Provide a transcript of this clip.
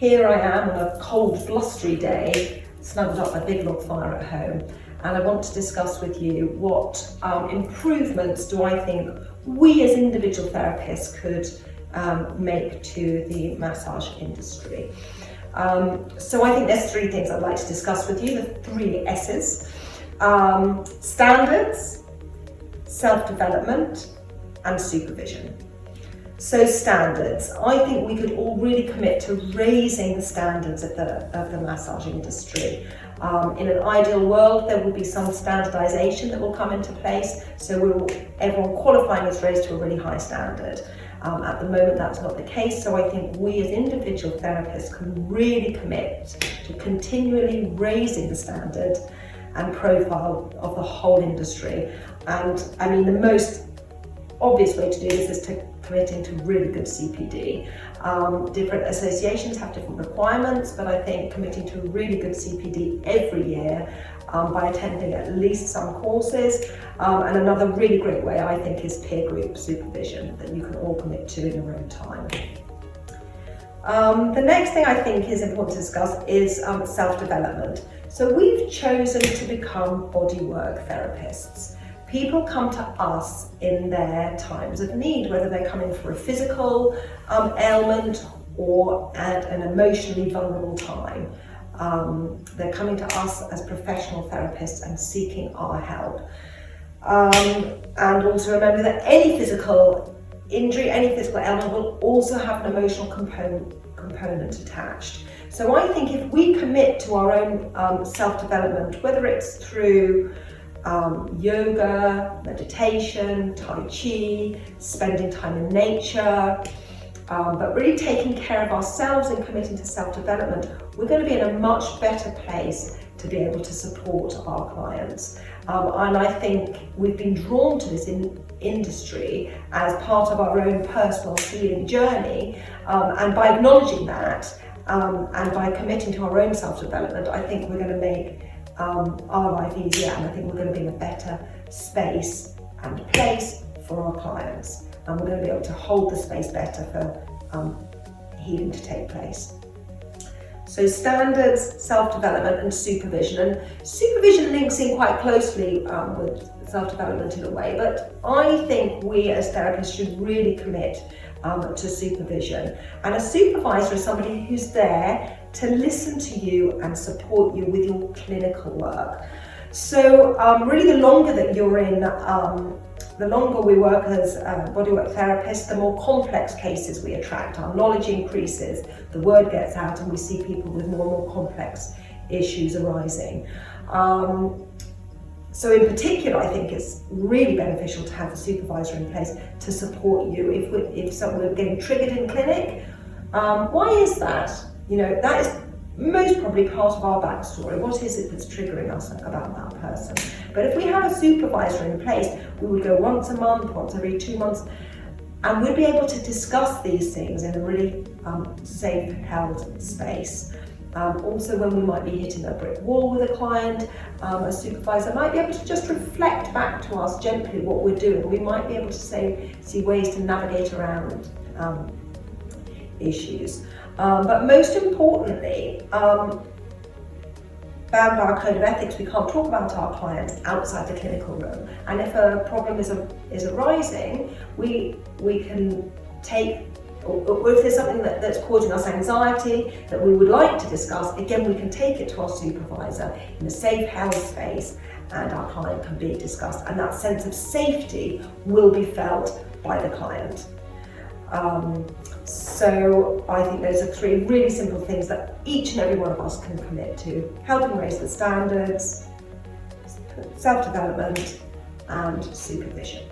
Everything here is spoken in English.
here I am on a cold, blustery day, snuggled up my big log fire at home, and I want to discuss with you what improvements do I think we as individual therapists could make to the massage industry. So I think there's three things I'd like to discuss with you, the three S's. Standards, self-development, and supervision. So standards, I think we could all really commit to raising the standards of the massage industry. In an ideal world, there will be some standardization that will come into place, so everyone qualifying is raised to a really high standard. At the moment, that's not the case, so I think we as individual therapists can really commit to continually raising the standard and profile of the whole industry. And I mean, the most obvious way to do this is to committing to really good CPD. Different associations have different requirements, but I think committing to really good CPD every year by attending at least some courses. And another really great way, I think, is peer group supervision that you can all commit to in your own time. The next thing I think is important to discuss is self-development. So we've chosen to become bodywork therapists. People come to us in their times of need, whether they're coming for a physical ailment or at an emotionally vulnerable time. They're coming to us as professional therapists and seeking our help. And also remember that any physical injury, any physical ailment will also have an emotional component attached. So I think if we commit to our own self-development, whether it's through yoga, meditation, tai chi, spending time in nature, but really taking care of ourselves and committing to self-development, we're going to be in a much better place to be able to support our clients. And I think we've been drawn to this industry as part of our own personal healing journey, and by acknowledging that and by committing to our own self-development, I think we're going to make our life easier, and I think we're going to be in a better space and place for our clients, and we're going to be able to hold the space better for healing to take place. So standards, self-development and supervision. And supervision links in quite closely with self-development in a way, but I think we as therapists should really commit to supervision. And a supervisor is somebody who's there to listen to you and support you with your clinical work. So really the longer that you're in, the longer we work as bodywork therapists, the more complex cases we attract. Our knowledge increases, the word gets out, and we see people with more and more complex issues arising. So in particular, I think it's really beneficial to have a supervisor in place to support you if we're getting triggered in clinic. Why is that? You know, that is most probably part of our backstory. What is it that's triggering us about that person? But if we have a supervisor in place, we would go once a month, once every 2 months, and we'd be able to discuss these things in a really safe, held space. Also, when we might be hitting a brick wall with a client, a supervisor might be able to just reflect back to us gently what we're doing. We might be able to see ways to navigate around issues. But most importantly, bound by our code of ethics, we can't talk about our clients outside the clinical room. And if a problem is arising, we can take, or if there's something that's causing us anxiety that we would like to discuss, again, we can take it to our supervisor in a safe, held space, and our client can be discussed. And that sense of safety will be felt by the client. So I think those are three really simple things that each and every one of us can commit to: helping raise the standards, self-development, and supervision.